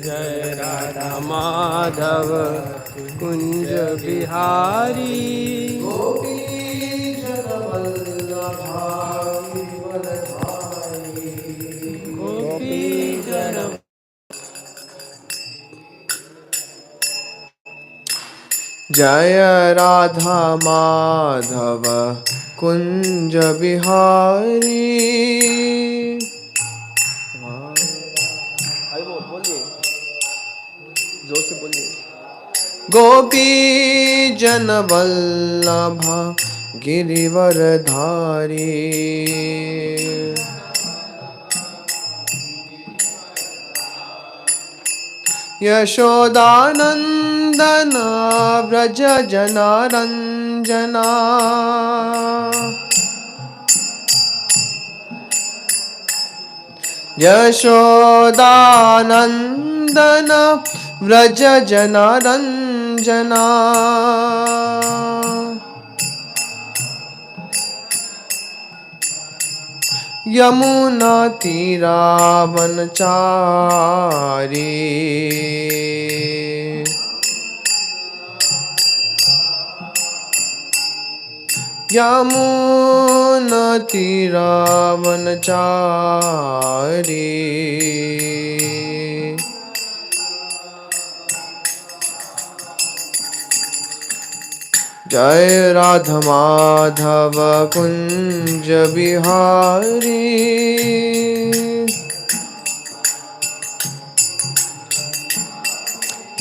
जय राधा माधव कुंज बिहारी गोपी जन वल्लभाई वरधारी गोपी जन जय राधा माधव कुंज बिहारी बोलिए जोर से बोलिए गोपी जन वल्लभ गिरिवरधारी यशोदानंदन व्रज जनारंजना यशोदानंदन व्रज जनारंजना यमुना तीरावनचारी यमुना तीरावनचारी जय राधा माधव कुंज बिहारी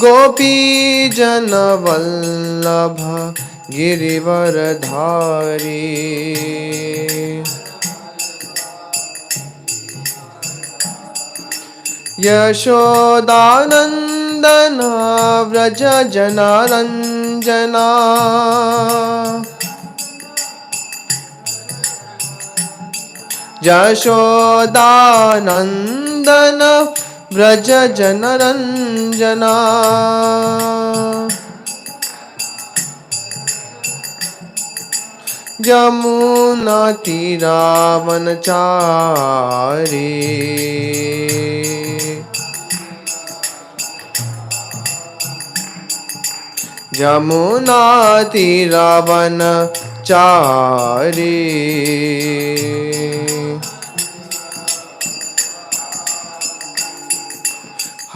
गोपी जन वल्लभ गिरिवरधारी यशोदानंदन व्रज जनारंजना यशोदानंदन व्रज जनरंजना यमुना तीरावनचारी यमुना तीरावनचारी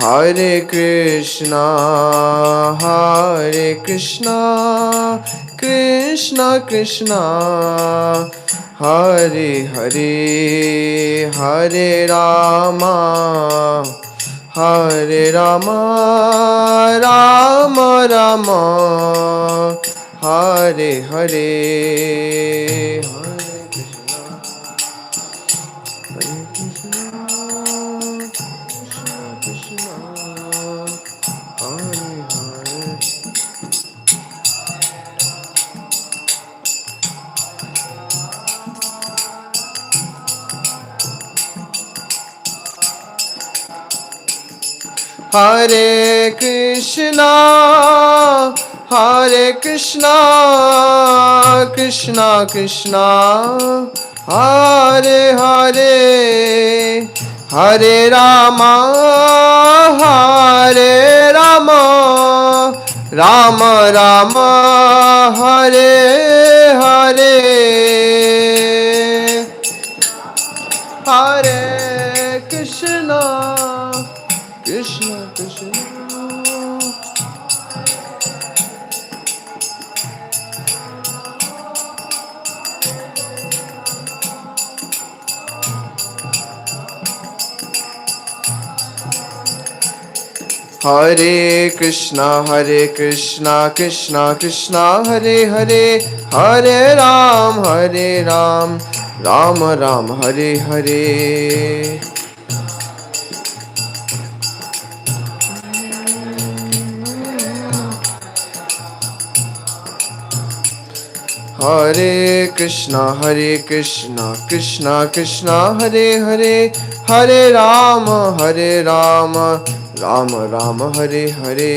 हरे कृष्णा कृष्णा कृष्णा हरे हरे हरे रामा राम राम हरे हरे हरे कृष्णा कृष्णा कृष्णा हरे हरे हरे रामा राम राम हरे हरे हरे कृष्णा कृष्ण कृष्ण हरे Krishna Krishna Krishna Hare Hare Hare Ram Ram Ram Hare Hare Hare Krishna Krishna Krishna Hare Hare Hare Ram Ram Ram Hare Hare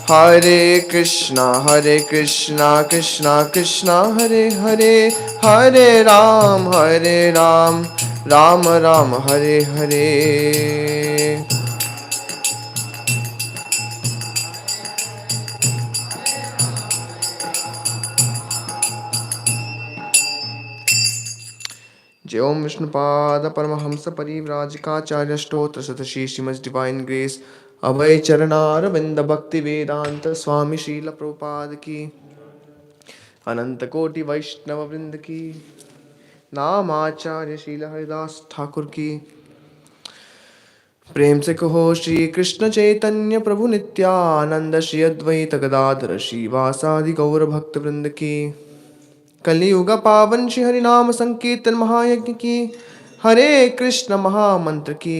Hare Krishna Krishna Krishna Hare Hare Hare Ram Ram Ram Hare Hare Jai Om Vishnupada Paramahamsa Parivrajakacarya Stotra Satashi Srimad Divine Grace Abhay Charanar Vinda Bhakti Vedanta Swami Srila Prabhupada Ki Ananta Koti Vaishnava Vrinda Ki नाम आचार्य शील हरिदास ठाकुर की प्रेम से कहो श्री कृष्ण चैतन्य प्रभु नित्यानंद श्री अद्वैत गदाधर श्रीवासादि गौर भक्त वृंद की कलियुग पावन श्री हरि नाम संकीर्तन महायज्ञ की हरे कृष्ण महामंत्र की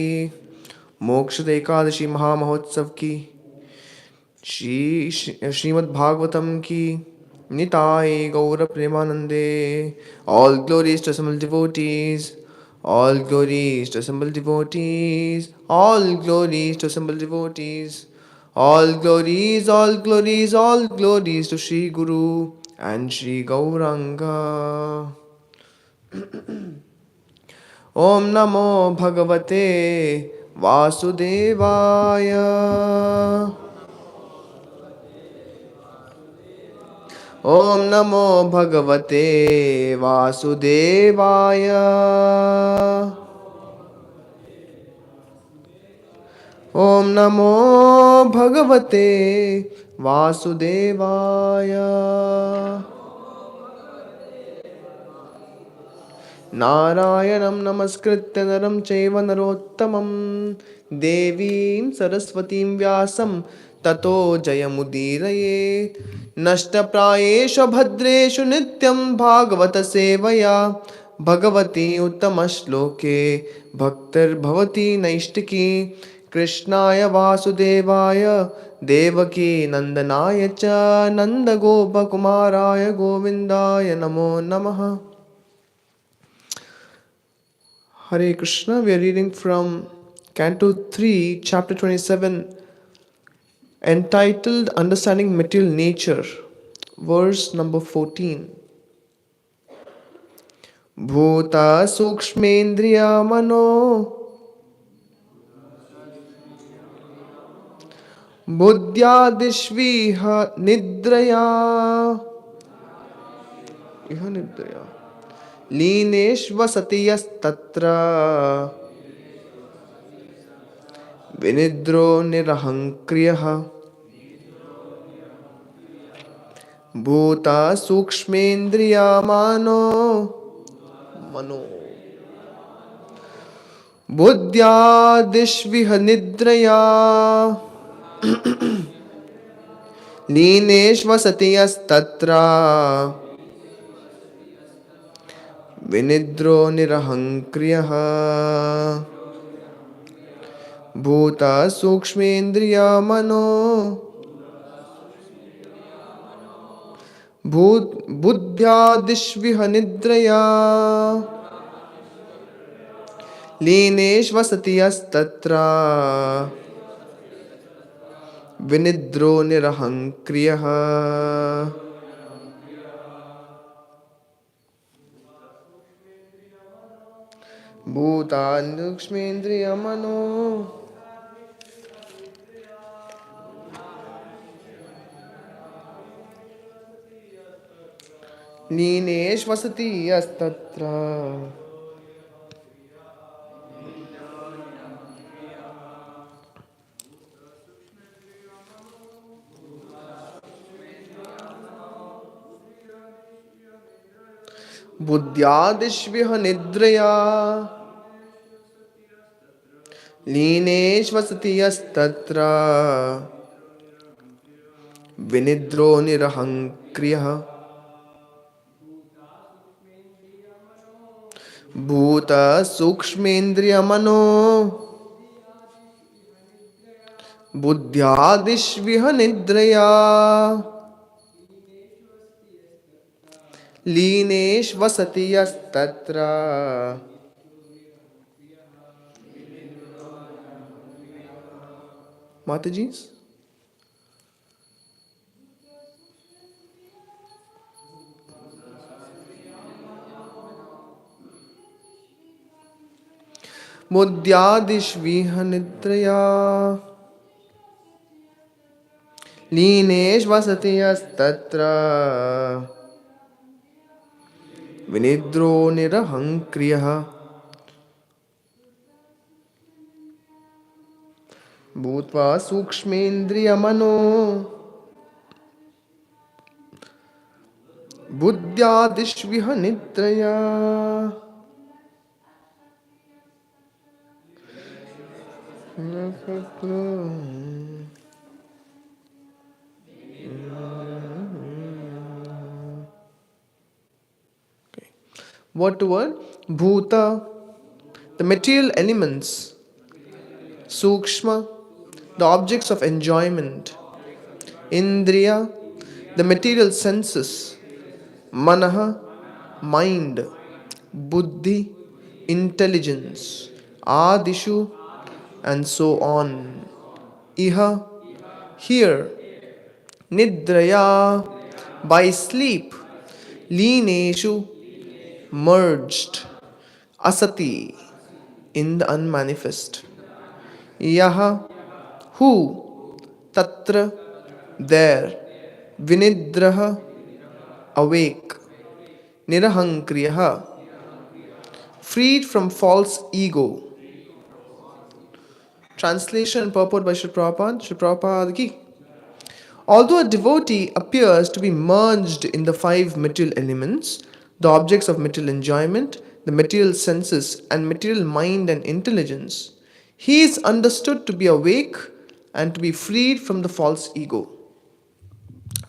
मोक्ष एकादशी महामहोत्सव की श्रीमद् भागवतम की निताय गौर प्रेमानंदे all glories to assembled devotees all glories to assembled devotees all glories to assembled devotees all glories to Shri Guru and Shri Gauranga Om Namo Bhagavate Vasudevaya Om Namo Bhagavate Vasudevaya Om Namo Bhagavate Vasudevaya Narayanam Namaskritya Naram Chaiva Narottamam Devim Saraswatim Vyasam Tato Jayamudiraye Nashtaprayeshu Bhadreshu Nityam Bhagavata Sevaya Bhagavati Uttamaśloke Bhaktir Bhavati Naishtiki Krishnaya Vasudevaya Devaki Nandanaya Cha Nanda Gopa Kumaraya Govindaya Namo Namaha Hare Krishna, we are reading from Canto 3, Chapter 27, entitled Understanding Material Nature, verse number 14. Bhuta Sukshmendriya Mano Buddhyadishviha Nidraya Iha Nidraya Lineshvasati Yastatra Vinidro Nirahankriyah Bhuta Sukshmendriya Mano Buddhyadishviha Nidraya Lineshvasati Yastatra Vinidro Nirahankriyah Bhuta Sukshmendriya Mano Buddhyadishviha Nidraya Lineshvasati Yastatra Vinidro Nirahankriyah Bhuta Sukshmendriya Mano Lineshvasati Yastatra Buddhyadishviha Nidraya Lineshvasati Yastatra Vinidro Nirahankriyah Bhuta Sukshmendriya Mano Buddhyadishviha Nidraya Lineshvasati Yastatra Mataji's बुद्ध्यादिष्विह निद्रया लीनेष्वसति यस्तत्र विनिद्रो निरहङ्क्रियः भूत्वा सूक्ष्मेन्द्रियमनो बुद्ध्यादिष्विह निद्रया. Word to word. Bhuta, the material elements. Sukshma, the objects of enjoyment. Indriya, the material senses. Manaha, mind. Buddhi, intelligence. Adishu, and so on. Iha, here. Nidraya, by sleep. Lineshu, merged. Asati, in the unmanifest. Yaha, who. Tatra, there. Vinidraha, awake. Nirahankriyaha, freed from false ego. Translation and purport by Sri Prabhupada. Sri Prabhupada ki. Although a devotee appears to be merged in the five material elements, the objects of material enjoyment, the material senses, and material mind and intelligence, he is understood to be awake and to be freed from the false ego.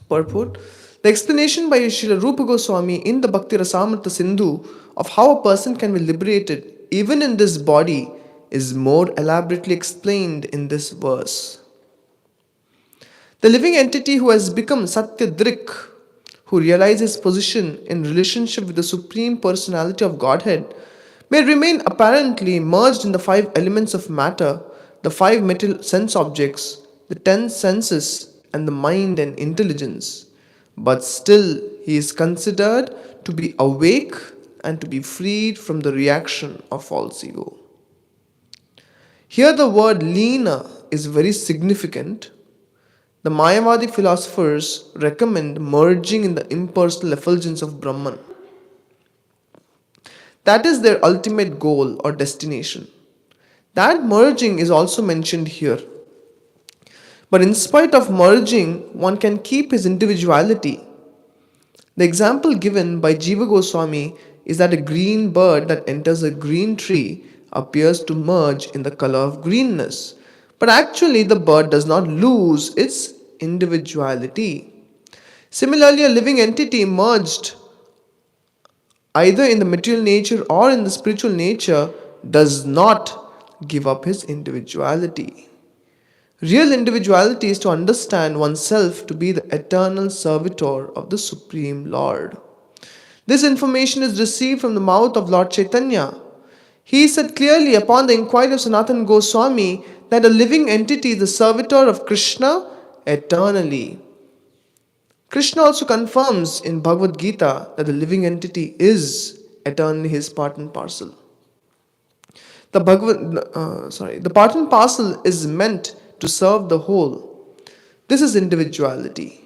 Purport. The explanation by Srila Rupa Goswami in the Bhakti Rasamrita Sindhu of how a person can be liberated even in this body is more elaborately explained in this verse. The living entity who has become Satyadrik, who realizes position in relationship with the Supreme Personality of Godhead, may remain apparently merged in the five elements of matter, the five material sense objects, the 10 senses, and the mind and intelligence. But still, he is considered to be awake and to be freed from the reaction of false ego. Here the word Leena is very significant. The Mayavadi philosophers recommend merging in the impersonal effulgence of Brahman. That is their ultimate goal or destination. That merging is also mentioned here. But in spite of merging, one can keep his individuality. The example given by Jiva Goswami is that a green bird that enters a green tree appears to merge in the color of greenness. But actually, the bird does not lose its individuality. Similarly, a living entity merged either in the material nature or in the spiritual nature does not give up his individuality. Real individuality is to understand oneself to be the eternal servitor of the Supreme Lord. This information is received from the mouth of Lord Chaitanya. He said clearly upon the inquiry of Sanatana Goswami that a living entity is the servitor of Krishna eternally. Krishna also confirms in Bhagavad Gita that the living entity is eternally his part and parcel. The part and parcel is meant to serve the whole. This is individuality.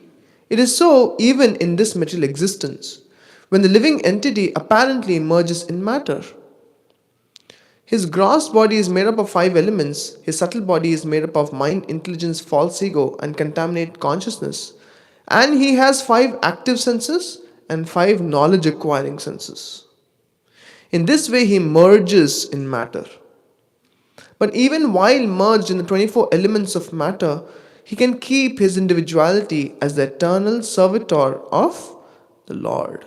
It is so even in this material existence, when the living entity apparently emerges in matter. His gross body is made up of 5 elements. His subtle body is made up of mind, intelligence, false ego, and contaminated consciousness. And he has 5 active senses and 5 knowledge acquiring senses. In this way, he merges in matter. But even while merged in the 24 elements of matter, he can keep his individuality as the eternal servitor of the Lord.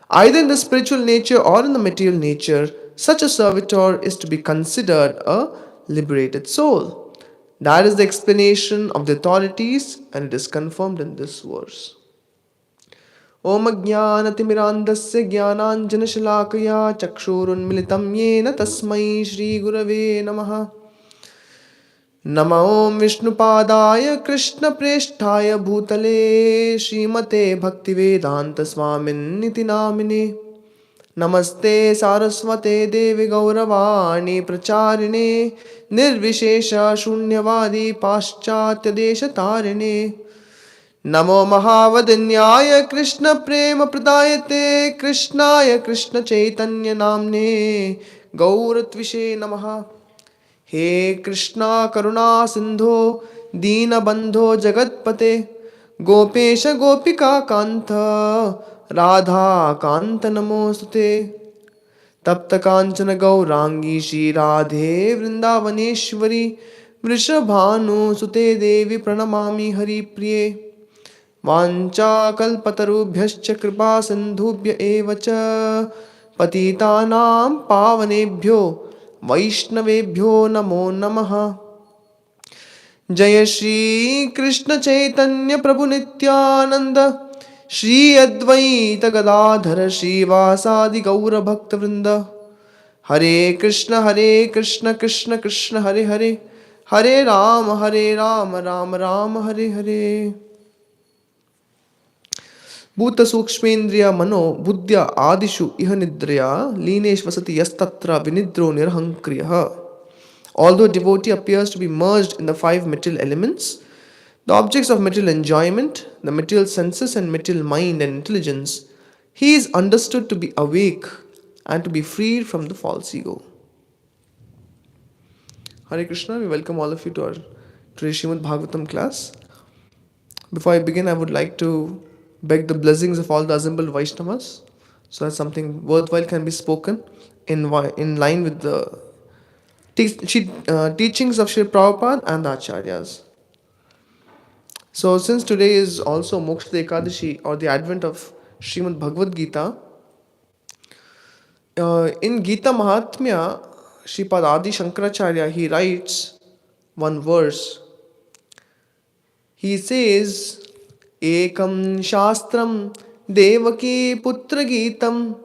Either in the spiritual nature or in the material nature, such a servitor is to be considered a liberated soul. That is the explanation of the authorities, and it is confirmed in this verse. Om Ajnanatimmirandasya Jnananjanashalakaya Chakshurunmilitam Yena Tasmai Shri Gurave Namaha. Nama Om Vishnupadaya Krishna Presthaya Bhutale Srimate Bhaktivedanta Swamin Niti Namine. नमस्ते सारस्वते देवी गौरवाणी प्रचारिणे निर्विशेष शून्यवादी पाश्चात्य देश तारिणे नमो महावदन्याय कृष्ण प्रेम प्रदायते कृष्णाय कृष्ण चैतन्य नाम्ने गौरत्विषे नमः। हे कृष्णा करुणा सिंधो दीनबंधो जगत्पते गोपेश गोपिका कांत राधा कांत नमोस्तुते। तप्त कांचन गौरांगी श्री राधे वृंदावनेश्वरी वृषभानुसुते देवी प्रणमामि हरिप्रिये। वाञ्छाकल्पतरुभ्यश्च कृपा सिन्धुभ्य एव च पतितानां पावनेभ्यो वैष्णवेभ्यो नमो नमः। जय श्री कृष्ण चैतन्य प्रभु नित्यानंद श्री अद्वैत गदाधर श्रीवासादि गौर भक्त वृंद। हरे कृष्ण कृष्ण कृष्ण हरे हरे हरे राम राम राम हरे हरे। भूत सूक्ष्मेन्द्रिय मनो बुद्ध्या आदिषु इह निद्रया लीनेश्वसति यस्तत्र विनिद्रो निरहंक्रियः। Although devotee appears to be merged in the five material elements, the objects of material enjoyment, the material senses and material mind and intelligence, he is understood to be awake and to be freed from the false ego. Hare Krishna, we welcome all of you to our today's Srimad Bhāgavatam class. Before I begin, I would like to beg the blessings of all the assembled Vaishnavas so that something worthwhile can be spoken in line with the teachings of Sri Prabhupada and the Acharyas. So, since today is also Moksha Ekadashi or the advent of Srimad Bhagavad Gita, in Gita Mahatmya, Sripad Adi Shankaracharya, he writes one verse. He says, Ekam Shastram Devaki Putra Gitam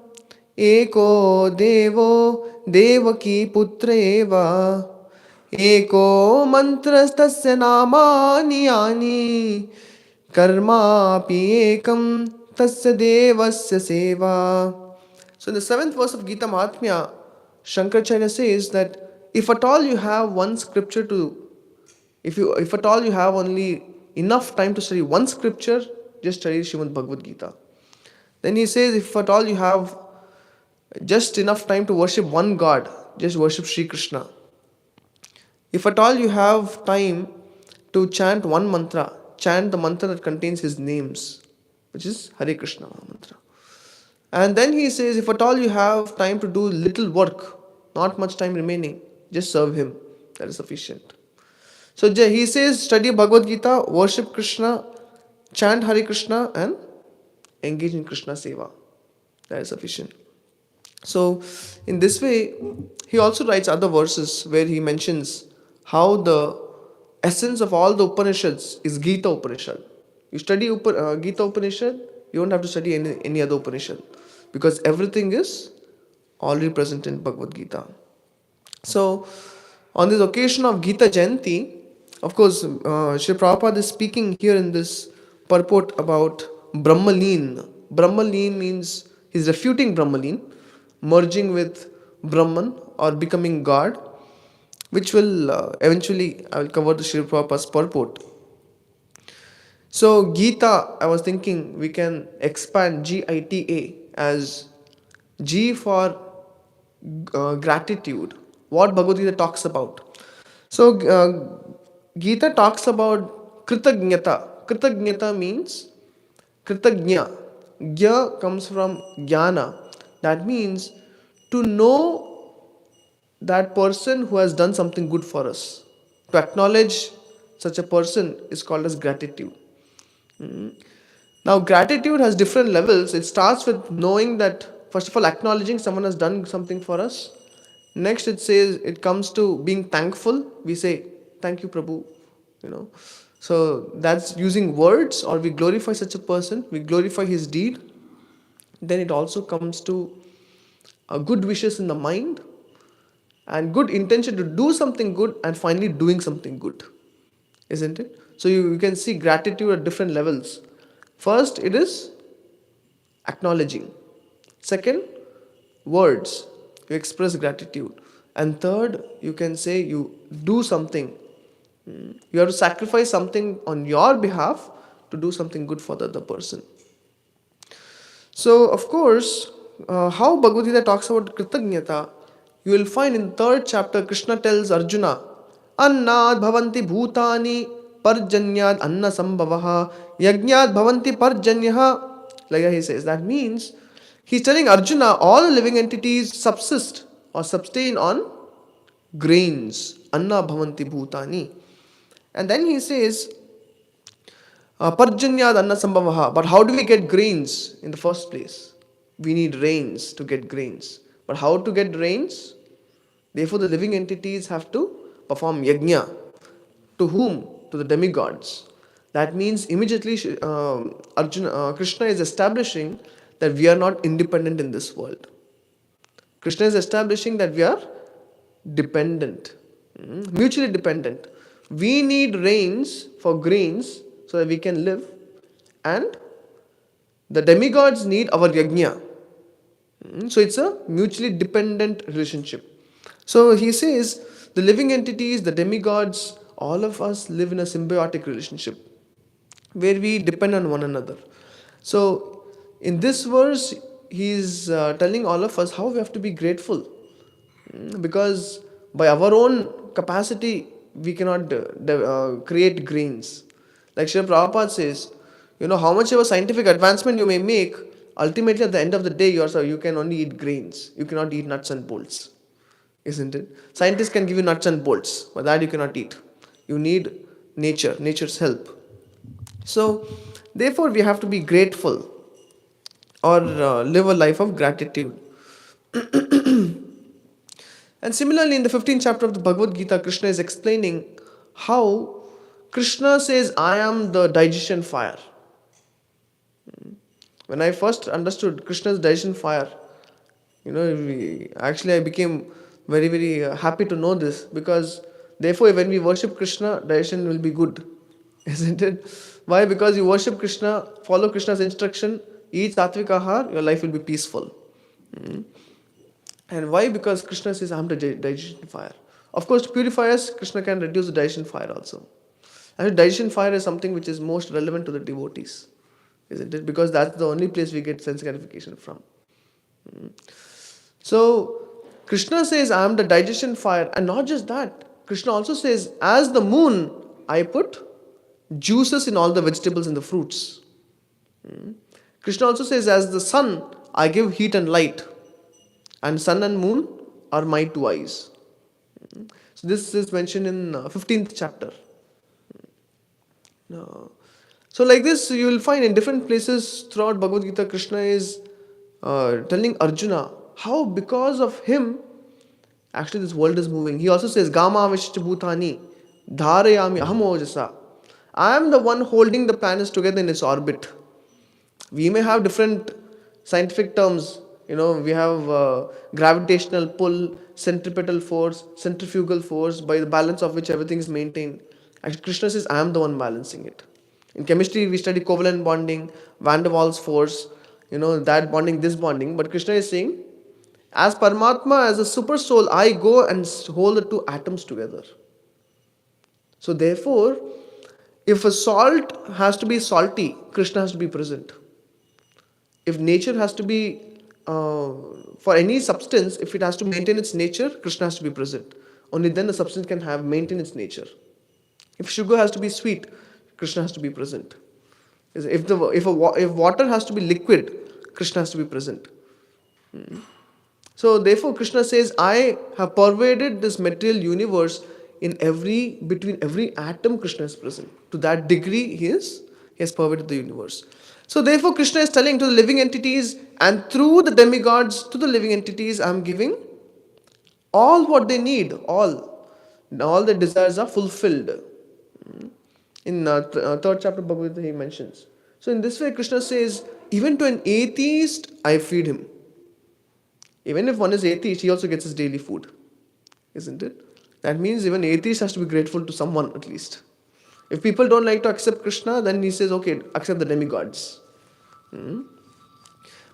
Eko Devo Devaki Putra Eva Eko Mantrastasya Namani Yani Karma Ekam Tasya Devasya Seva. So in the 7th verse of Gita Mahatmya, Shankaracharya says that if at all you have one scripture to if at all you have only enough time to study one scripture, just study Srimad Bhagavad Gita. Then he says, if at all you have just enough time to worship one God, just worship Sri Krishna. If at all you have time to chant one mantra, chant the mantra that contains his names, which is Hare Krishna mantra. And then he says, if at all you have time to do little work, not much time remaining, just serve him. That is sufficient. So he says, study Bhagavad Gita, worship Krishna, chant Hare Krishna and engage in Krishna Seva. That is sufficient. So in this way, he also writes other verses where he mentions how the essence of all the Upanishads is Gita Upanishad. You study Gita Upanishad, you don't have to study any other Upanishad because everything is already present in Bhagavad Gita. So on this occasion of Gita Jayanti, of course, Sri Prabhupada is speaking here in this purport about Brahmaleen. Brahmaleen means he's refuting Brahmaleen, merging with Brahman or becoming God, which will eventually, I will cover the Sri Prabhupada's purport. So Gita, I was thinking we can expand Gita as G for gratitude. What Bhagavad Gita talks about. So Gita talks about Kritagnyata. Kritagnyata means Kritagnya. Gya comes from Jnana. That means to know that person who has done something good for us. To acknowledge such a person is called as gratitude. Now, gratitude has different levels. It starts with knowing that, first of all, acknowledging someone has done something for us. Next, it comes to being thankful. We say, thank you, Prabhu. So that's using words, or we glorify such a person, we glorify his deed. Then it also comes to good wishes in the mind and good intention to do something good and finally doing something good, isn't it? So you can see gratitude at different levels. First, it is acknowledging. Second, words, you express gratitude. And third, you can say you do something. You have to sacrifice something on your behalf to do something good for the other person. So, of course, how Bhagavad Gita talks about Kritagnyata, you will find in third chapter, Krishna tells Arjuna, Annad bhavanti bhutani parjanyad anna sambhavaha yajnad bhavanti parjanyaha. Like that he says. That means he's telling Arjuna all living entities subsist or sustain on grains. Anna bhavanti bhutani. And then he says, Parjanyad anna sambhavaha. But how do we get grains in the first place? We need rains to get grains. But how to get rains? Therefore, the living entities have to perform yajna. To whom? To the demigods. That means immediately Krishna is establishing that we are not independent in this world. Krishna is establishing that we are dependent, mutually dependent. We need rains for grains so that we can live, and the demigods need our yajna. So it's a mutually dependent relationship. So he says the living entities, the demigods, all of us live in a symbiotic relationship where we depend on one another. So in this verse, he is telling all of us how we have to be grateful. Because by our own capacity, we cannot create grains. Like Srila Prabhupada says, how much of a scientific advancement you may make, ultimately at the end of the day, you can only eat grains. You cannot eat nuts and bolts. Isn't it? Scientists can give you nuts and bolts, but that you cannot eat. You need nature's help. So, therefore, we have to be grateful or live a life of gratitude. And similarly, in the 15th chapter of the Bhagavad Gita, Krishna is explaining how Krishna says, I am the digestion fire. When I first understood Krishna's digestion fire, I became very, very happy to know this, because therefore when we worship Krishna, digestion will be good. Isn't it? Why? Because you worship Krishna, follow Krishna's instruction, eat sattvic ahar, your life will be peaceful. And why? Because Krishna says, I am the digestion fire. Of course, to purify us, Krishna can reduce the digestion fire also. And digestion fire is something which is most relevant to the devotees. Isn't it? Because that's the only place we get sense gratification from. So, Krishna says, I am the digestion fire. And not just that, Krishna also says, as the moon, I put juices in all the vegetables and the fruits. Krishna also says, as the sun, I give heat and light. And sun and moon are my two eyes. So this is mentioned in 15th chapter. So like this, you will find in different places throughout Bhagavad Gita, Krishna is telling Arjuna how because of him, actually this world is moving. He also says, Gama Vishcha Bhutani, Dharayami Aham Ojasa. I am the one holding the planets together in its orbit. We may have different scientific terms. We have gravitational pull, centripetal force, centrifugal force, by the balance of which everything is maintained. Actually, Krishna says, I am the one balancing it. In chemistry, we study covalent bonding, Van der Waals force, that bonding, this bonding. But Krishna is saying, as Paramatma, as a super soul, I go and hold the two atoms together. So therefore, if a salt has to be salty, Krishna has to be present. If nature has to be, for any substance, if it has to maintain its nature, Krishna has to be present. Only then the substance can maintain its nature. If sugar has to be sweet, Krishna has to be present. If water has to be liquid, Krishna has to be present. So therefore Krishna says, I have pervaded this material universe between every atom Krishna is present. To that degree he has pervaded the universe. So therefore Krishna is telling to the living entities, and through the demigods to the living entities, I am giving all what they need. All their desires are fulfilled. In third chapter of Bhagavad Gita he mentions. So in this way Krishna says, even to an atheist I feed him. Even if one is atheist, he also gets his daily food. Isn't it? That means even atheist has to be grateful to someone at least. If people don't like to accept Krishna, then he says, okay, accept the demigods.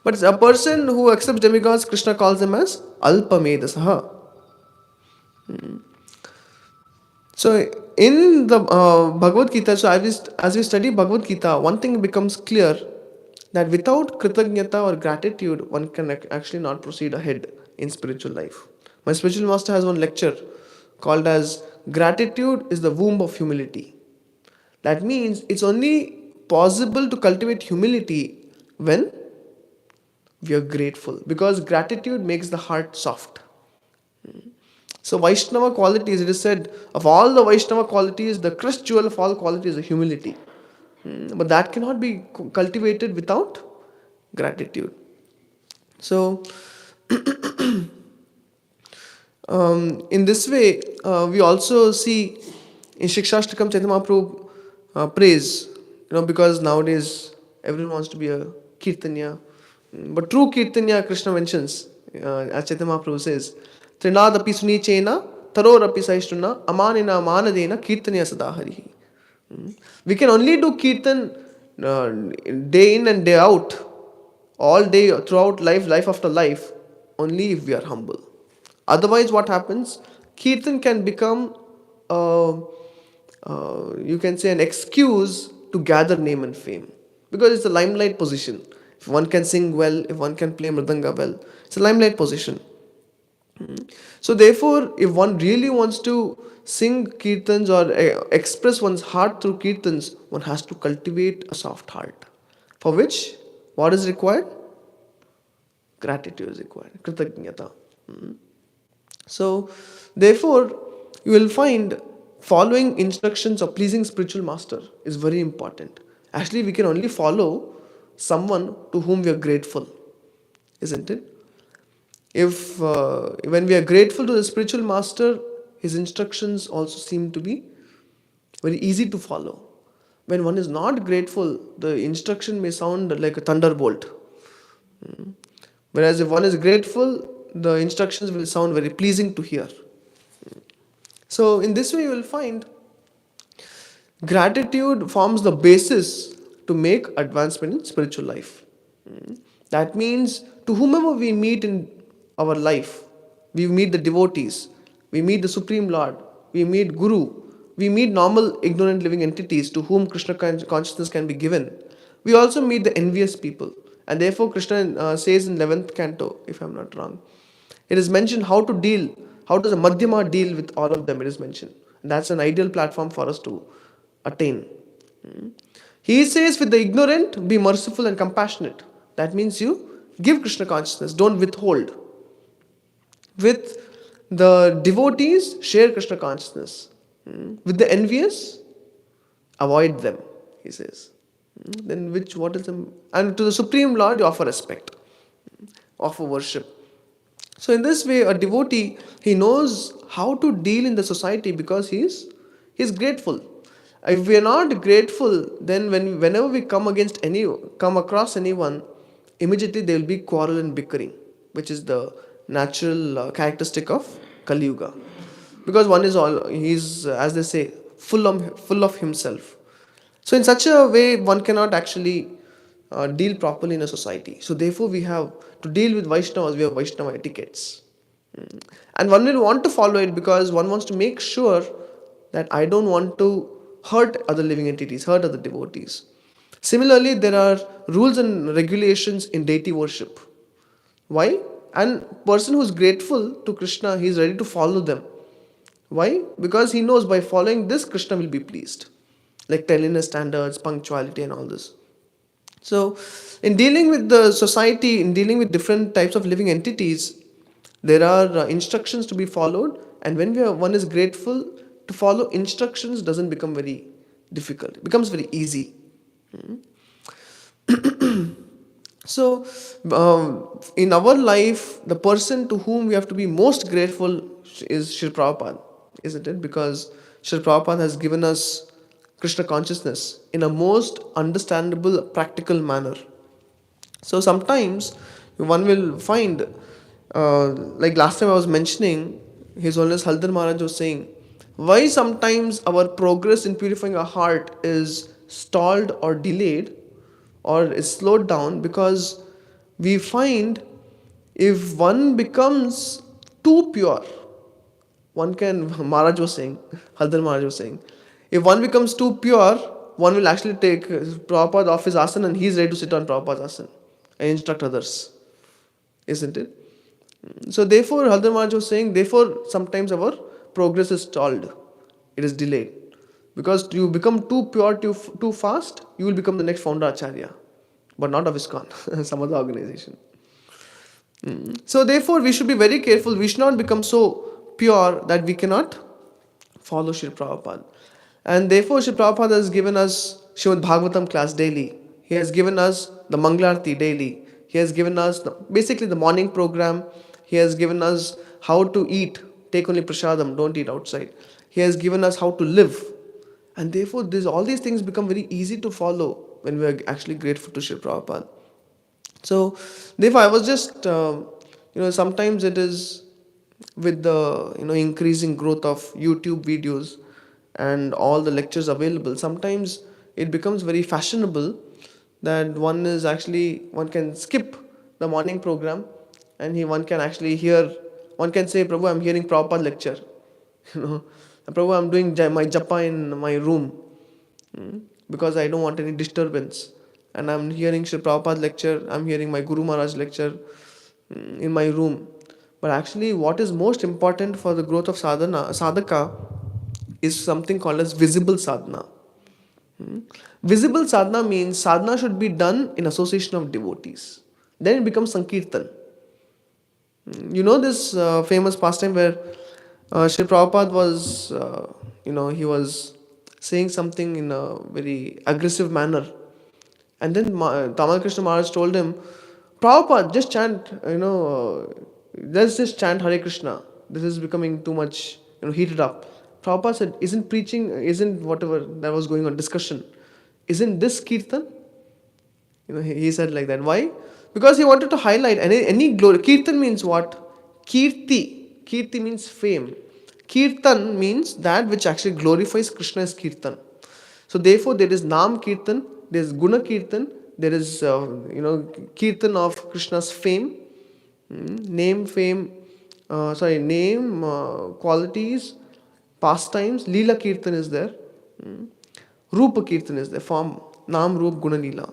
But a person who accepts demigods, Krishna calls them as Alpamedasaha. So in the Bhagavad Gita, so as we study Bhagavad Gita, one thing becomes clear, that without kritagnyata or gratitude, one can actually not proceed ahead in spiritual life. My spiritual master has one lecture called as Gratitude is the Womb of Humility. That means it's only possible to cultivate humility when we are grateful, because gratitude makes the heart soft. So Vaishnava qualities, it is said, of all the Vaishnava qualities, the crust jewel of all qualities is humility. But that cannot be cultivated without gratitude. So, in this way, we also see in Shikshashtakam Chaitanya Mahaprabhu praise, because nowadays everyone wants to be a Kirtanya. But true Kirtanya, Krishna mentions, as Chaitanya Mahaprabhu says, Trinadapi Sunichena, Tarorapi Saishtuna, Amanina Manadena, Kirtanya Sadaharihi. We can only do Kirtan day in and day out, all day, throughout life after life, only if we are humble. Otherwise, what happens? Kirtan can become, you can say, an excuse to gather name and fame, because it's a limelight position. If one can sing well, if one can play mridanga well, it's a limelight position. So therefore, if one really wants to sing kirtans or express one's heart through kirtans, one has to cultivate a soft heart. For which, what is required? Gratitude is required. Kritagnyata. So, therefore, you will find following instructions of pleasing spiritual master is very important. Actually, we can only follow someone to whom we are grateful, isn't it? If when we are grateful to the spiritual master, his instructions also seem to be very easy to follow. When one is not grateful, the instruction may sound like a thunderbolt. Whereas if one is grateful, the instructions will sound very pleasing to hear. So in this way you will find gratitude forms the basis to make advancement in spiritual life. That means to whomever we meet in our life, we meet the devotees, we meet the Supreme Lord, we meet Guru, we meet normal ignorant living entities to whom Krishna consciousness can be given. We also meet the envious people. And therefore Krishna says in 11th canto, if I am not wrong, it is mentioned how does a Madhyama deal with all of them, it is mentioned. And that's an ideal platform for us to attain. He says with the ignorant, be merciful and compassionate. That means you give Krishna consciousness, don't withhold. With the devotees, share Krishna consciousness. With the envious, avoid them, he says. Then what is the, and to the Supreme Lord you offer respect, offer worship. So in this way, a devotee, he knows how to deal in the society because he's grateful. If we are not grateful, then whenever we come across anyone, immediately there will be quarrel and bickering, which is the natural characteristic of Kali Yuga. Because one is he's, as they say, full of himself. So in such a way, one cannot actually deal properly in a society. So therefore, we have to deal with Vaishnavas, we have Vaishnava etiquettes. And one will want to follow it because one wants to make sure that I don't want to hurt other living entities, hurt other devotees. Similarly, there are rules and regulations in deity worship. Why? And person who is grateful to Krishna, he is ready to follow them. Why? Because he knows by following this, Krishna will be pleased. Like cleanliness standards, punctuality and all this. So, in dealing with the society, in dealing with different types of living entities, there are instructions to be followed, and when one is grateful, to follow instructions doesn't become very difficult. It becomes very easy. So, in our life, the person to whom we have to be most grateful is Srila Prabhupada, isn't it? Because Srila Prabhupada has given us Krishna consciousness in a most understandable, practical manner. So sometimes one will find, like last time I was mentioning, His Holiness Haldar Maharaj was saying, why sometimes our progress in purifying our heart is stalled or delayed or is slowed down, because we find if one becomes too pure, one can, Maharaj was saying, Haldar Maharaj was saying, if one becomes too pure, one will actually take Prabhupada off his asana and he's ready to sit on Prabhupada's asana and instruct others. Isn't it? So therefore, Haldar Maharaj was saying, therefore sometimes our progress is stalled. It is delayed. Because you become too pure too fast, you will become the next founder Acharya. But not of ISKCON, some other organization. So therefore, we should be very careful. We should not become so pure that we cannot follow Sri Prabhupada. And therefore, Sri Prabhupada has given us Srimad Bhāgavatam class daily. He has given us the Mangalarti daily. He has given us basically the morning program. He has given us how to eat. Take only prasadam, don't eat outside. He has given us how to live. And therefore, all these things become very easy to follow when we are actually grateful to Sri Prabhupada. So, therefore, I was just, sometimes it is with the, increasing growth of YouTube videos and all the lectures available, sometimes it becomes very fashionable that one can skip the morning program and one can actually hear, one can say, Prabhu, I'm hearing Prabhupada lecture. Prabhu, I'm doing my japa in my room because I don't want any disturbance. And I'm hearing Sri Prabhupada lecture, I'm hearing my Guru Maharaj lecture in my room. But actually, what is most important for the growth of sadhaka is something called as visible sadhana. Visible sadhana means sadhana should be done in association of devotees. Then it becomes Sankirtan. You know this famous pastime where Sri Prabhupada was, he was saying something in a very aggressive manner. And then Tamal Krishna Maharaj told him, Prabhupada, just chant, let's just chant Hare Krishna. This is becoming too much, heated up. Prabhupada said, isn't whatever that was going on, discussion, isn't this Kirtan? He said like that. Why? Because he wanted to highlight any glory. Kirtan means what? Kirti. Kirti means fame. Kirtan means that which actually glorifies Krishna as Kirtan. So therefore there is Nam Kirtan, there is Guna Kirtan, there is Kirtan of Krishna's fame, name, qualities, pastimes. Leela Kirtan is there. Rupa Kirtan is there, form, Nam, Rup, Guna, Leela.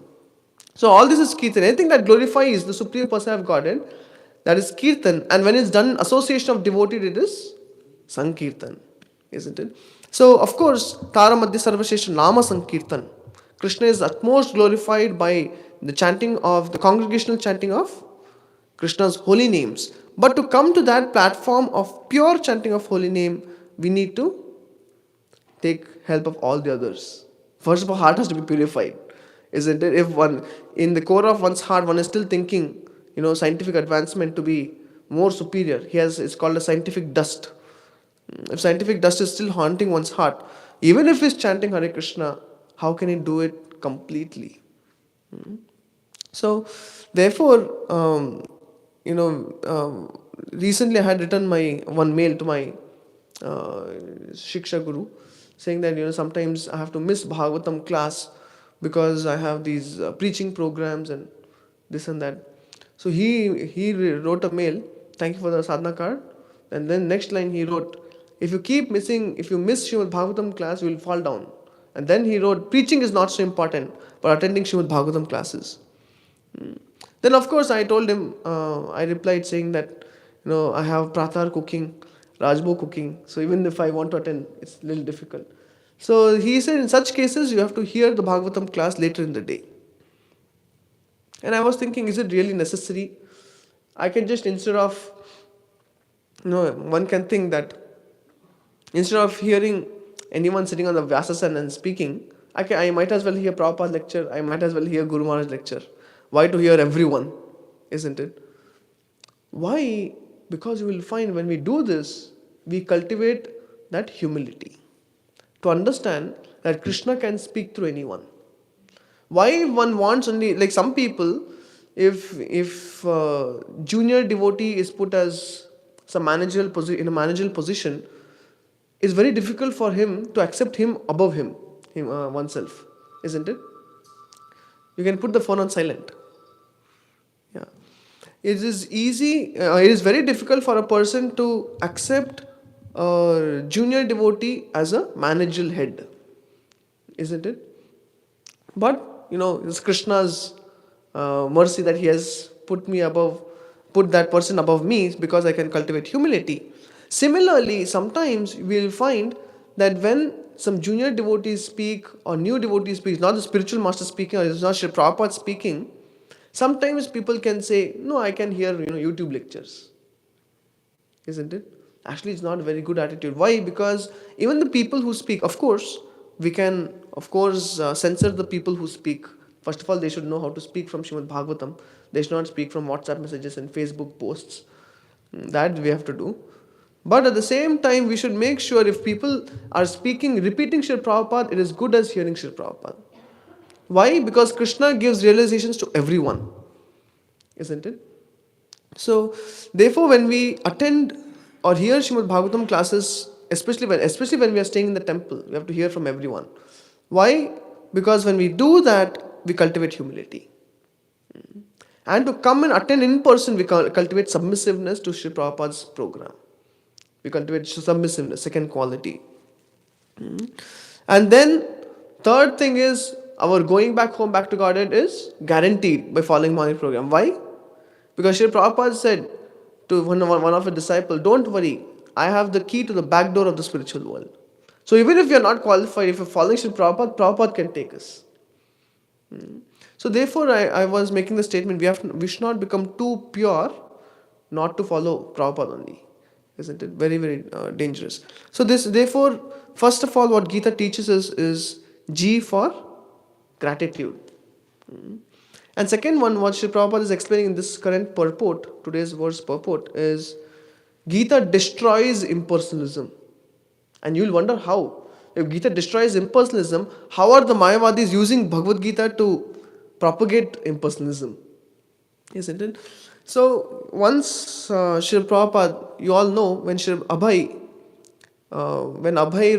So all this is Kirtan. Anything that glorifies the Supreme Person of Godhead, that is Kirtan. And when it's done in association of devotee, it is Sankirtan. Isn't it? So of course, Tara Madhya Sarvashesha Nama Sankirtan. Krishna is utmost glorified by the chanting of, the congregational chanting of Krishna's holy names. But to come to that platform of pure chanting of holy name, we need to take help of all the others. First of all, heart has to be purified. Isn't it? If one, in the core of one's heart, one is still thinking, scientific advancement to be more superior. It's called a scientific dust. If scientific dust is still haunting one's heart, even if he's chanting Hare Krishna, how can he do it completely? So, therefore, recently I had written one mail to my Shiksha Guru, saying that sometimes I have to miss Bhagavatam class because I have these preaching programs and this and that. So he wrote a mail, thank you for the sadhana card. And then next line he wrote, if you miss Srimad Bhagavatam class, you will fall down. And then he wrote, preaching is not so important, but attending Srimad Bhagavatam classes. Then of course I told him, I replied saying that, I have pratar cooking, Rajbo cooking. So even if I want to attend, it's a little difficult. So he said, in such cases, you have to hear the Bhagavatam class later in the day. And I was thinking, is it really necessary? I can just, instead of, one can think that instead of hearing anyone sitting on the Vyasasan and speaking, I might as well hear Prabhupada lecture, I might as well hear Guru Maharaj lecture. Why to hear everyone? Isn't it? Why? Because you will find when we do this, we cultivate that humility. To understand that Krishna can speak through anyone. Why one wants only, like some people, if junior devotee is put as in a managerial position, it's very difficult for him to accept him above oneself, isn't it? You can put the phone on silent. Yeah. it is easy, it is very difficult for a person to accept a junior devotee as a managerial head, isn't it? But it's Krishna's mercy that he has put that person above me because I can cultivate humility. Similarly, sometimes we will find that when some junior devotees speak or new devotees speak, not the spiritual master speaking or it's not Sri Prabhupada speaking, sometimes people can say, no, I can hear YouTube lectures, isn't it? Actually, it's not a very good attitude. Why? Because even the people who speak, of course, we can, of course, censor the people who speak. First of all, they should know how to speak from Srimad Bhāgavatam. They should not speak from WhatsApp messages and Facebook posts. That we have to do. But at the same time, we should make sure if people are speaking, repeating Srila Prabhupada, it is good as hearing Srila Prabhupada. Why? Because Krishna gives realizations to everyone, isn't it? So, therefore, when we attend or hear Srimad Bhagavatam classes, especially when we are staying in the temple, we have to hear from everyone. Why? Because when we do that, we cultivate humility. And to come and attend in person, we cultivate submissiveness to Sri Prabhupada's program. We cultivate submissiveness, second quality. And then, third thing is, our going back home, back to Godhead is guaranteed by following morning program. Why? Because Sri Prabhupada said to one of his disciples, don't worry, I have the key to the back door of the spiritual world. So even if you are not qualified, if you are following Sri Prabhupada, Prabhupada can take us. So therefore, I was making the statement, we should not become too pure not to follow Prabhupada only. Isn't it? Very, very dangerous. So therefore, first of all, what Gita teaches us is G for gratitude. And second one, what Sri Prabhupada is explaining in this current purport, today's verse purport, is Gita destroys impersonalism. And you'll wonder how. If Gita destroys impersonalism, how are the Mayavadis using Bhagavad Gita to propagate impersonalism? Isn't it? So once Sri Prabhupada, you all know, when Abhay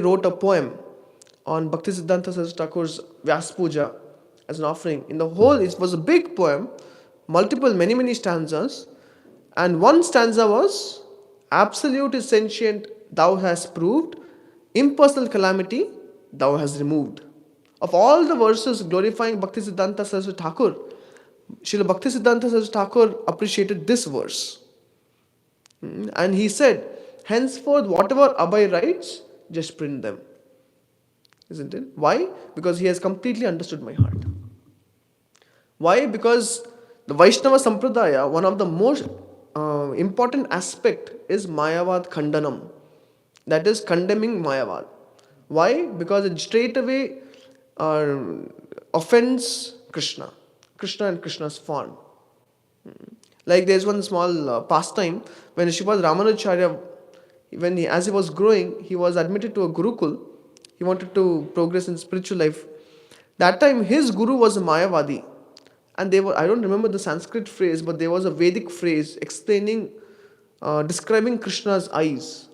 wrote a poem on Bhaktisiddhanta Saraswati Thakur's Vyas Puja as an offering, in the whole, it was a big poem, many stanzas, and one stanza was, absolute is sentient, thou hast proved, impersonal calamity, thou hast removed. Of all the verses glorifying Bhaktisiddhanta Saraswati Thakur, Srila Bhaktisiddhanta Saraswati Thakur appreciated this verse. And he said, henceforth, whatever Abhay writes, just print them. Isn't it? Why? Because he has completely understood my heart. Why? Because the Vaishnava Sampradaya, one of the most important aspect is Mayavad Khandanam. That is condemning Mayavad. Why? Because it straight away offends Krishna and Krishna's form. Like there's one small pastime when Srimad Ramanujacharya, as he was growing, he was admitted to a Gurukul. He wanted to progress in spiritual life. That time his guru was a Mayavadi. And I don't remember the Sanskrit phrase, but there was a Vedic phrase explaining, describing Krishna's eyes.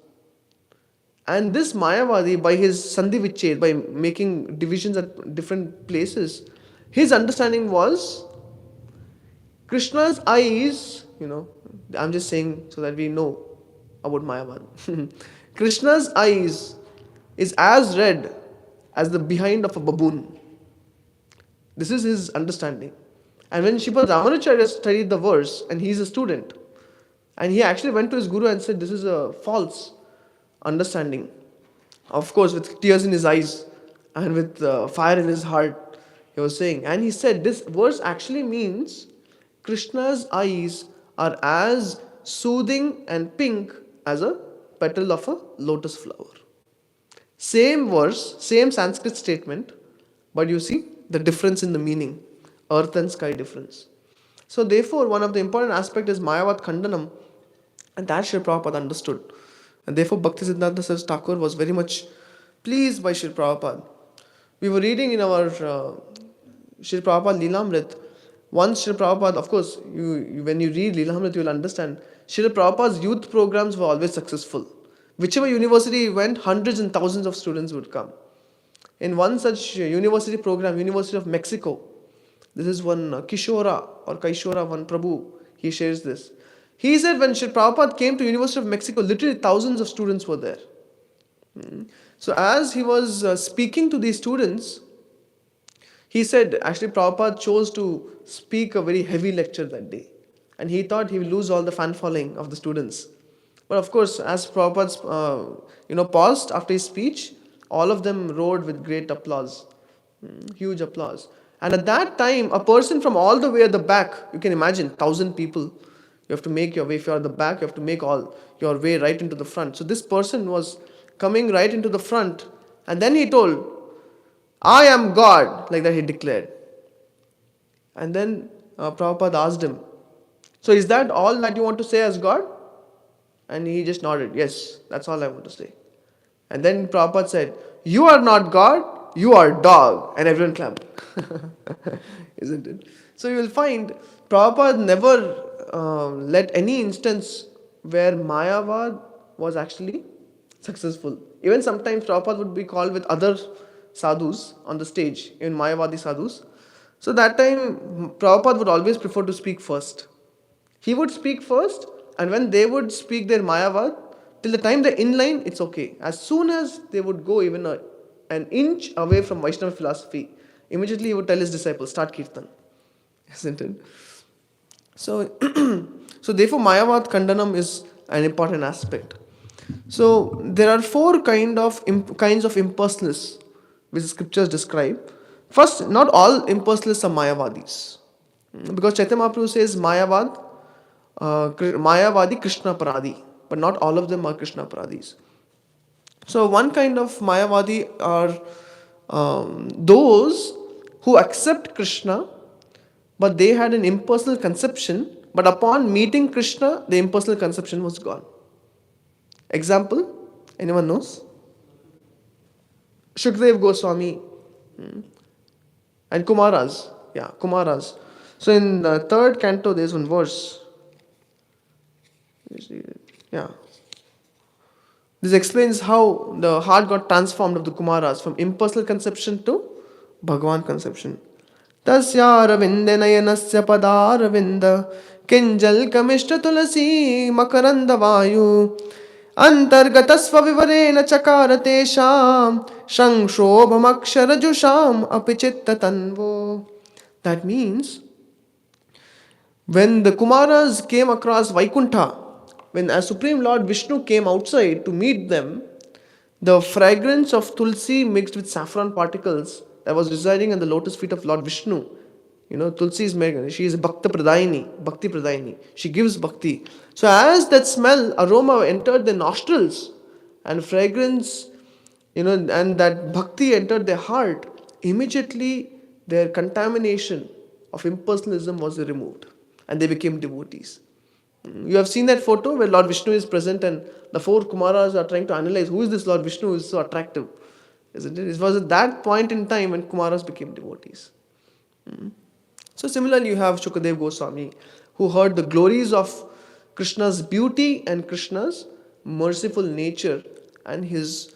And this Mayavadi, by his Sandhi Vichhed, by making divisions at different places, his understanding was Krishna's eyes, I'm just saying so that we know about Mayavad. Krishna's eyes is as red as the behind of a baboon. This is his understanding. And when Srimad Ramanujacharya studied the verse, and he is a student, and he actually went to his guru and said, this is a false understanding. Of course, with tears in his eyes and with fire in his heart, he was saying. And he said, this verse actually means Krishna's eyes are as soothing and pink as a petal of a lotus flower. Same verse, same Sanskrit statement, but you see the difference in the meaning, earth and sky difference. So therefore, one of the important aspects is Mayavad Khandanam, and that Sri Prabhupada understood. And therefore, Bhaktisiddhanta Saraswati Thakur was very much pleased by Sri Prabhupada. We were reading in our Sri Prabhupada Leelamrit. Once Sri Prabhupada, of course, when you read Leelamrit, you will understand, Sri Prabhupada's youth programs were always successful. Whichever university he went, hundreds and thousands of students would come. In one such university program, University of Mexico, this is one Kishora or Kaishora, one Prabhu, He shares this. He said when Sri Prabhupada came to University of Mexico, literally thousands of students were there. So as he was speaking to these students, he said actually Prabhupada chose to speak a very heavy lecture that day. And he thought he will lose all the fan following of the students. But of course, as Prabhupada paused after his speech, all of them roared with great applause. Huge applause. And at that time, a person from all the way at the back, you can imagine, 1,000 people, you have to make your way. If you are at the back, you have to make all your way right into the front. So this person was coming right into the front, and then he told, I am God, like that he declared. And then Prabhupada asked him, so is that all that you want to say as God? And he just nodded, yes, that's all I want to say. And then Prabhupada said, you are not God, you are dog. And everyone clapped. Isn't it? So you will find Prabhupada never let any instance where Mayavad was actually successful. Even sometimes Prabhupada would be called with other sadhus on the stage, even Mayavadi sadhus. So that time Prabhupada would always prefer to speak first. He would speak first, and when they would speak their Mayavad, till the time they're in line, it's okay. As soon as they would go even an inch away from Vaishnava philosophy, immediately he would tell his disciples, start Kirtan. Isn't it? So, so therefore Mayavad Khandanam is an important aspect. So there are four kinds of impersonalists which the scriptures describe. First, not all impersonalists are Mayavadis. Because Chaitanya Mahaprabhu says Mayavadi Krishna Paradi, but not all of them are Krishna Paradis. So one kind of Mayavadi are those who accept Krishna, but they had an impersonal conception, but upon meeting Krishna, the impersonal conception was gone. Example, anyone knows? Shukdev Goswami and Kumaras. Yeah, Kumaras. So in the third canto, there is one verse. Yeah. This explains how the heart got transformed of the Kumaras from impersonal conception to Bhagavan conception. Tasya Ravinda Nayanasya Padaravinda Kinjal Kamishta Tulasi Makaranda Vayu Antargatasva Vivarena Chakaratesham Shangshobhamaksharajusham Apichitta Tanvo. That means when the Kumaras came across Vaikuntha, when as Supreme Lord Vishnu came outside to meet them, the fragrance of tulsi mixed with saffron particles that was residing on the lotus feet of Lord Vishnu. Tulsi is made, she is Bhakti Pradayini. She gives bhakti. So as that smell, aroma entered their nostrils and fragrance, and that bhakti entered their heart, immediately their contamination of impersonalism was removed and they became devotees. You have seen that photo where Lord Vishnu is present and the four Kumaras are trying to analyze who is this Lord Vishnu who is so attractive. Isn't it? It was at that point in time when Kumaras became devotees. So similarly you have Shukadev Goswami who heard the glories of Krishna's beauty and Krishna's merciful nature and his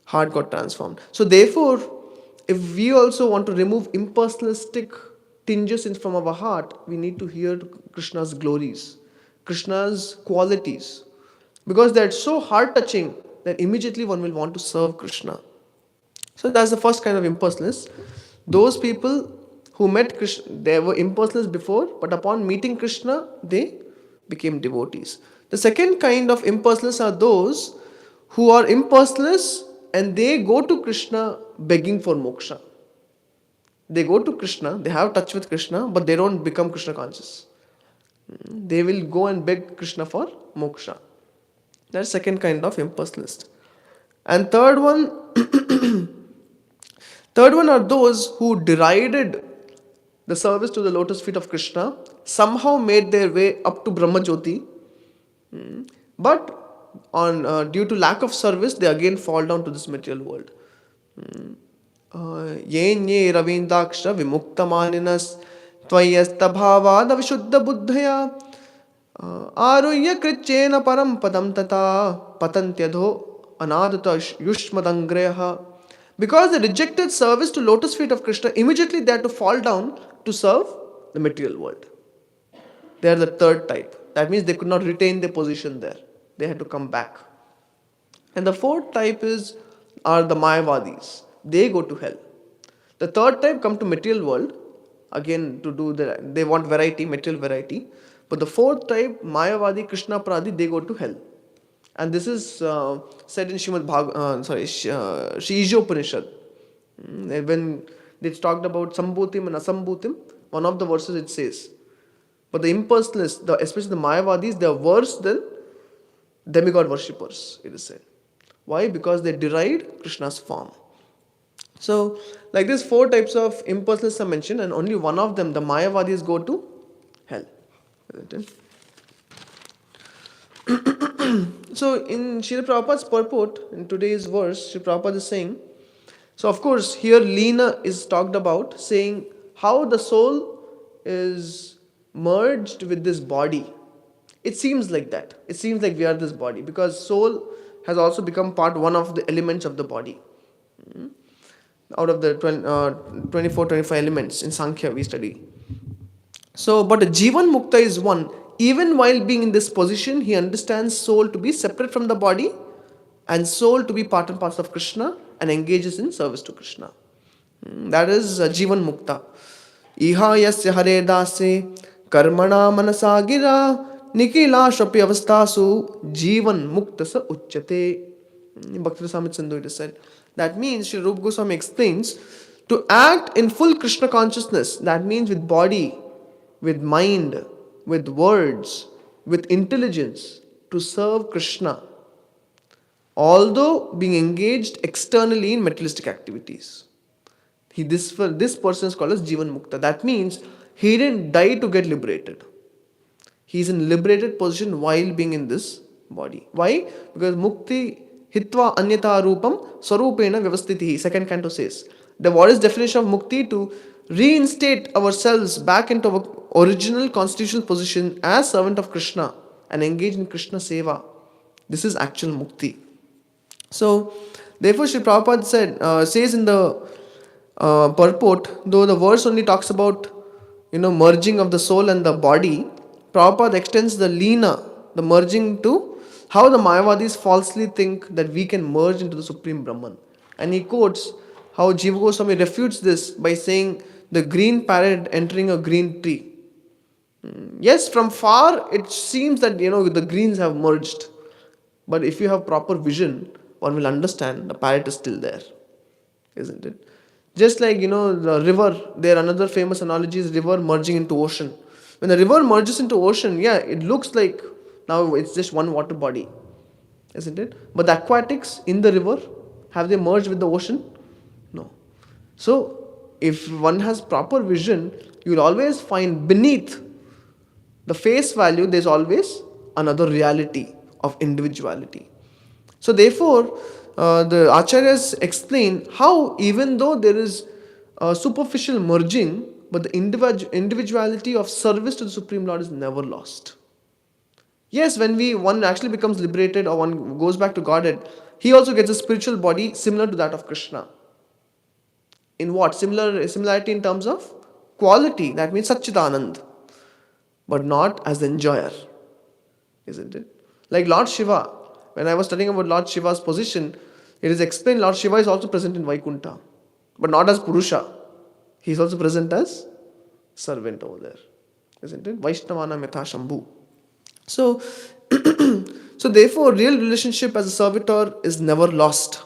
heart got transformed. So therefore, if we also want to remove impersonalistic tinges from our heart, we need to hear Krishna's glories, Krishna's qualities, because they're so heart-touching that immediately one will want to serve Krishna. So that's the first kind of impersonalists. Those people who met Krishna, they were impersonalists before, but upon meeting Krishna, they became devotees. The second kind of impersonalists are those who are impersonalists and they go to Krishna begging for moksha. They go to Krishna, they have touch with Krishna, but they don't become Krishna conscious. They will go and beg Krishna for moksha. That's second kind of impersonalist. And third one are those who derided the service to the lotus feet of Krishna, somehow made their way up to Brahma Jyoti, but due to lack of service, they again fall down to this material world. Yenye ravindaksha vimukta maninas tvayasta bhavada vishuddha buddhaya aruyya krichena param padam tata patantyadho anadata yushmadangraha. Because they rejected service to lotus feet of Krishna, immediately they had to fall down to serve the material world. They are the third type. That means they could not retain their position there. They had to come back. And the fourth type are the Mayavadis. They go to hell. The third type come to material world, again to do they want variety, material variety. But the fourth type, Mayavadi, Krishna Pradi, they go to hell. And this is said in Shri Upanishad. When it's talked about Sambhutim and Asambhutim, one of the verses it says, but the impersonalists, especially the Mayavadis, they are worse than demigod worshippers, it is said. Why? Because they deride Krishna's form. So, like this, four types of impersonalists are mentioned, and only one of them, the Mayavadis, go to hell. Isn't it? So, in Srila Prabhupada's purport, in today's verse, Srila Prabhupada is saying, so of course, here Leena is talked about, saying how the soul is merged with this body. It seems like that. It seems like we are this body, because soul has also become one of the elements of the body. Out of the 24, 25 elements in Sankhya we study. So, but a Jivan Mukta is one. Even while being in this position, he understands soul to be separate from the body and soul to be part and parcel of Krishna and engages in service to Krishna. That is Jivan Mukta. Iha yasya hare dase karmana manasagira nikila shapi avastasu Jivan Mukta sa uchyate. Bhakti Rasamrita Sindhu it is said. That means, Sri Rupa Goswami explains, to act in full Krishna consciousness, that means with body, with mind, with words, with intelligence, to serve Krishna, although being engaged externally in materialistic activities. This person is called as Jivan Mukta. That means he didn't die to get liberated. He is in liberated position while being in this body. Why? Because Mukti Hitva Anyata Rupam Sarupena Vyavastitihi, second canto says. What is definition of Mukti? To reinstate ourselves back into our original constitutional position as servant of Krishna and engage in Krishna Seva. This is actual Mukti. So, therefore, Sri Prabhupada says in the purport, though the verse only talks about merging of the soul and the body, Prabhupada extends the Leena, the merging, to how the Mayavadis falsely think that we can merge into the Supreme Brahman. And he quotes how Jiva Goswami refutes this by saying the green parrot entering a green tree. Yes, from far it seems that the greens have merged. But if you have proper vision, one will understand the parrot is still there. Isn't it? Just like the river, there another famous analogy is river merging into ocean. When the river merges into ocean, it looks like now it's just one water body, isn't it? But the aquatics in the river, have they merged with the ocean? No. So, if one has proper vision, you will always find beneath the face value, there's always another reality of individuality. So, therefore, the Acharyas explain how even though there is a superficial merging, but the individuality of service to the Supreme Lord is never lost. Yes, when one actually becomes liberated or one goes back to Godhead, he also gets a spiritual body similar to that of Krishna. In what? Similarity in terms of quality. That means Satchidanand. But not as the enjoyer. Isn't it? Like Lord Shiva. When I was studying about Lord Shiva's position, it is explained Lord Shiva is also present in Vaikuntha. But not as Purusha. He is also present as servant over there. Isn't it? Vaishnavana Metha Shambhu. So, therefore, real relationship as a servitor is never lost.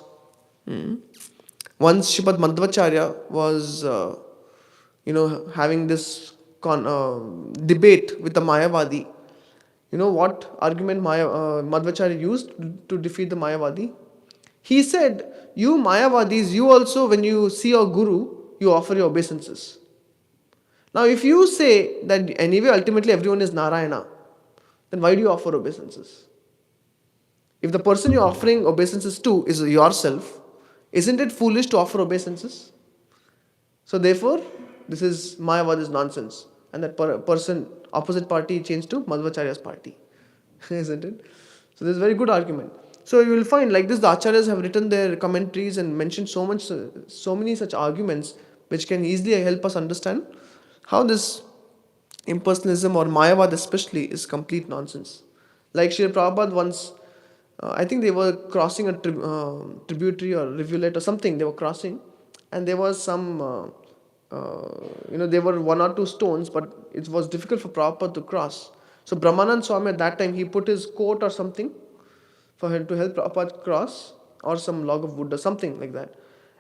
Once Srimad Madhvacharya was, having this debate with the Mayavadi. You know what argument Madhvacharya used to defeat the Mayavadi? He said, you Mayavadis, you also, when you see your Guru, you offer your obeisances. Now, if you say that anyway, ultimately everyone is Narayana, then why do you offer obeisances? If the person you're offering obeisances to is yourself, isn't it foolish to offer obeisances? So therefore, this is Mayavada's nonsense. And that person, opposite party, changed to Madhvacharya's party. Isn't it? So this is a very good argument. So you will find like this, the Acharyas have written their commentaries and mentioned so many such arguments which can easily help us understand how this impersonalism or Mayavad especially is complete nonsense. Like Srila Prabhupada once, I think they were crossing a tributary or rivulet or something, they were crossing, and there was some, there were one or two stones, but it was difficult for Prabhupada to cross. So Brahmanand Swami at that time, he put his coat or something for him to help Prabhupada cross, or some log of wood or something like that.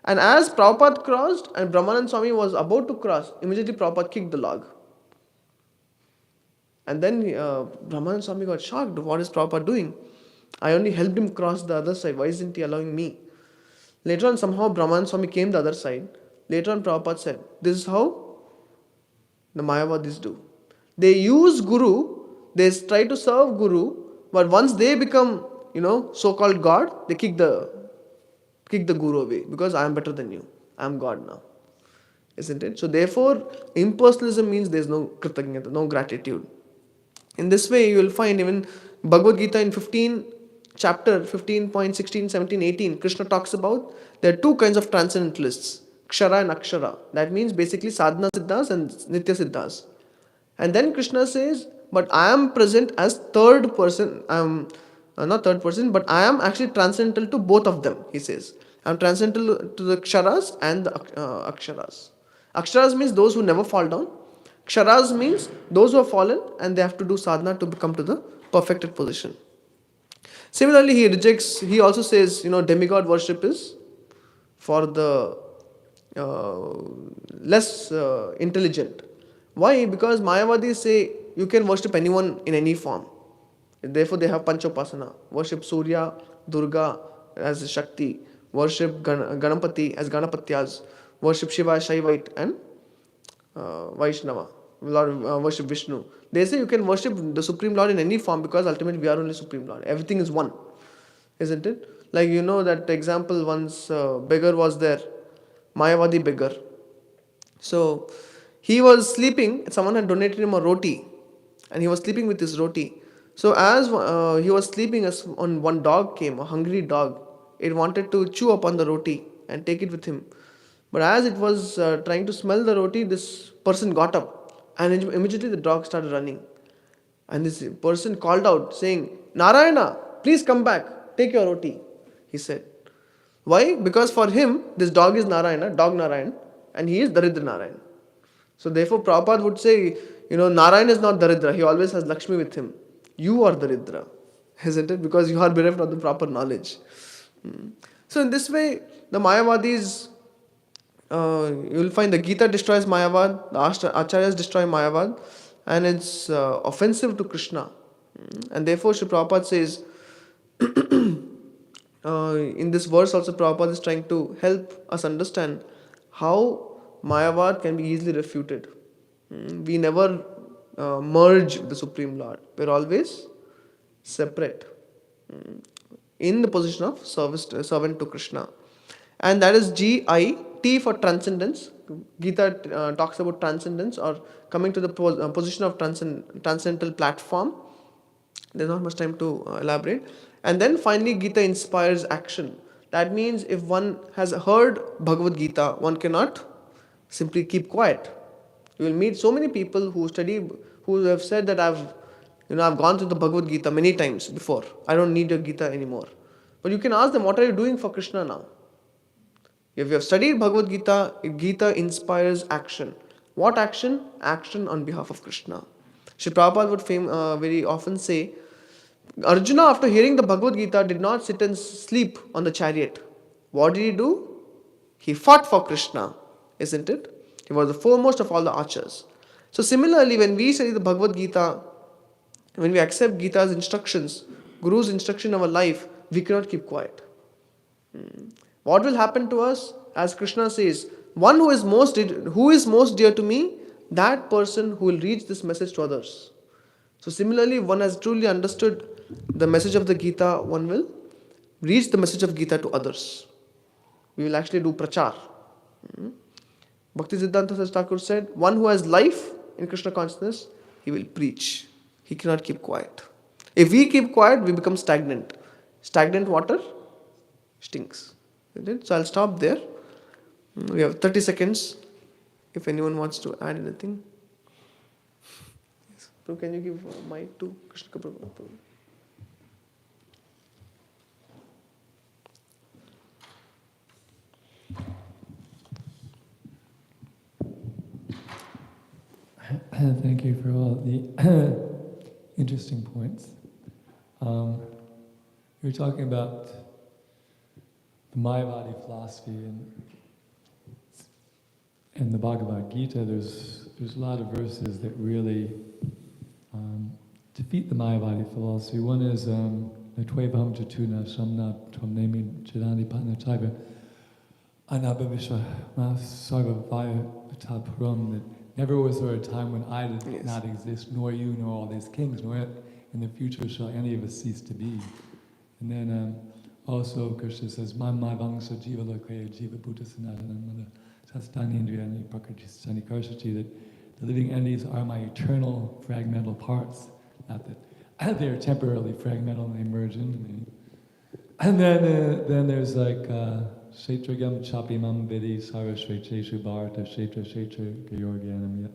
And as Prabhupada crossed and Brahmanand Swami was about to cross, immediately Prabhupada kicked the log. And then Brahmanand Swami got shocked. What is Prabhupada doing? I only helped him cross the other side. Why isn't he allowing me? Later on, somehow Brahmanand Swami came the other side. Later on, Prabhupada said, this is how the Mayavadis do. They use Guru, they try to serve Guru, but once they become, so-called God, they kick the Guru away, because I am better than you. I am God now. Isn't it? So therefore, impersonalism means there is no kritagnyata, no gratitude. In this way, you will find even Bhagavad Gita in chapter 15.16, 17, 18, Krishna talks about there are two kinds of transcendentalists, Kshara and Akshara. That means basically sadhana siddhas and nitya siddhas. And then Krishna says, but I am present as third person. I am not third person, but I am actually transcendental to both of them, he says. I am transcendental to the Ksharas and the Aksharas. Aksharas means those who never fall down. Ksharas means those who have fallen and they have to do sadhana to come to the perfected position. Similarly, he also says, demigod worship is for the less intelligent. Why? Because Mayavadis say you can worship anyone in any form. Therefore, they have Panchopasana. Worship Surya, Durga as Shakti. Worship Ganapati as Ganapatyas. Worship Shiva, Shaivite and Vaishnava. Lord, worship Vishnu. They say you can worship the Supreme Lord in any form, because ultimately we are only Supreme Lord. Everything is one. Isn't it? Like that example, once beggar was there. Mayavadi beggar. So he was sleeping, someone had donated him a roti, and he was sleeping with his roti. So as he was sleeping, one dog came, a hungry dog. It wanted to chew upon the roti and take it with him. But as it was trying to smell the roti, this person got up, and immediately the dog started running. And this person called out saying, Narayana, please come back, take your roti, he said. Why? Because for him, this dog is Narayana, dog Narayan, and he is Daridra Narayan. So therefore, Prabhupada would say, Narayan is not Daridra, he always has Lakshmi with him. You are Daridra, isn't it? Because you are bereft of the proper knowledge. So in this way, the Mayavadis, you will find the Gita destroys Mayavad, the Acharyas destroy Mayavad, and it's offensive to Krishna. And therefore, Sri Prabhupada says, in this verse also Prabhupada is trying to help us understand how Mayavad can be easily refuted. We never merge with the Supreme Lord. We're always separate in the position of servant to Krishna. And that is G-I-T for transcendence. Gita talks about transcendence, or coming to the position of transcendental platform. There's not much time to elaborate. And then finally, Gita inspires action. That means if one has heard Bhagavad Gita, one cannot simply keep quiet. You will meet so many people who have said that I've gone through the Bhagavad Gita many times before. I don't need your Gita anymore. But you can ask them, what are you doing for Krishna now? If you have studied Bhagavad Gita, Gita inspires action. What action? Action on behalf of Krishna. Sri Prabhupada would very often say, Arjuna, after hearing the Bhagavad Gita, did not sit and sleep on the chariot. What did he do? He fought for Krishna, isn't it? He was the foremost of all the archers. So similarly, when we study the Bhagavad Gita, when we accept Gita's instructions, Guru's instruction in our life, we cannot keep quiet. What will happen to us? As Krishna says, one who is most dear to me, that person who will reach this message to others. So similarly, one has truly understood the message of the Gita, one will reach the message of Gita to others. We will actually do prachar. Bhakti Siddhanta Saraswati Thakur said, one who has life in Krishna consciousness, he will preach. He cannot keep quiet. If we keep quiet, we become stagnant. Stagnant water stinks. So I'll stop there. We have 30 seconds if anyone wants to add anything. Prabhu, can you give mic to Krishna Prabhu? Thank you for all the interesting points. You're talking about the Mayavadi philosophy, and in the Bhagavad Gita, there's a lot of verses that really defeat the Mayavadi philosophy. One is Natvevam Jatuna Samna Twamnemi Jadani Patna Chaiva Anabhavishwa Sarva Vaya Atapuram, that never was there a time when I did not exist, nor you, nor all these kings, nor in the future shall any of us cease to be. And then also Krishna says, Mamma Vangsa Jiva Lokaya Jiva Bhuta Sanatanamada Sastani Indriyani Prakriti Karsachi, that the living entities are my eternal fragmental parts. Not that they're temporarily fragmental and they merge into me. And then there's like Kshetragam Chapimam Vidi Sarashvecheshu Bharata Kshetra Kshetra Gayorgyanam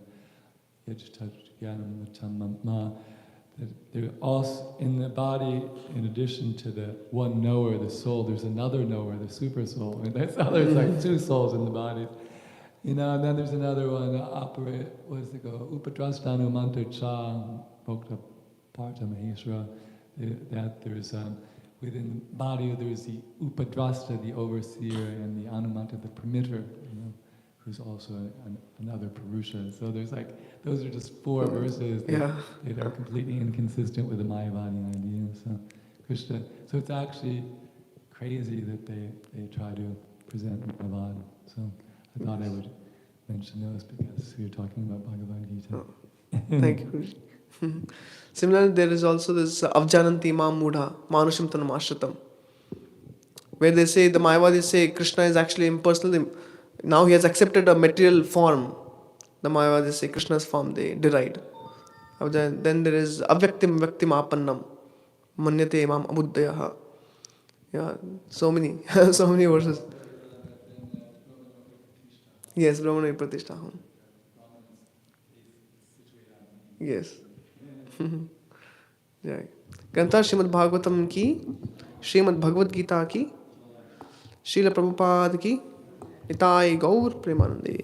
Yajtatyanam Matamma. That they're also in the body, in addition to the one knower, the soul, there's another knower, the super soul. And that's how there's like two souls in the body. And then there's another one, operate, what does it go? Upadrastanu Mantra Cha Bhokta Parta Maheshwara. That there's within the body there's the Upadrasta, the overseer, and the Anumanta, the permitter, who's also another Purusha. So there's like, those are just four verses that are completely inconsistent with the Mayavadi idea. So Krishna, so it's actually crazy that they try to present Mayavadi. So I thought I would mention those because we were talking about Bhagavad Gita. Oh. Thank you. Similarly, there is also this Avjananti Mam Mudha, Manusham Tanam Ashratam, where they say, the Mayavadis say Krishna is actually impersonal. Now he has accepted a material form. The Mayavadis say Krishna's form, they deride. Then there is Avyaktim Vyaktim Apannam, Manyate Mam Abuddhayaha. Yeah, so many verses. Yes, Brahmana Pratishta. Yes. जय ग्रंथा श्रीमद् भागवतम की, श्रीमद् भगवद गीता की, श्रील प्रभुपाद की, निताय गौर प्रेमानंदे।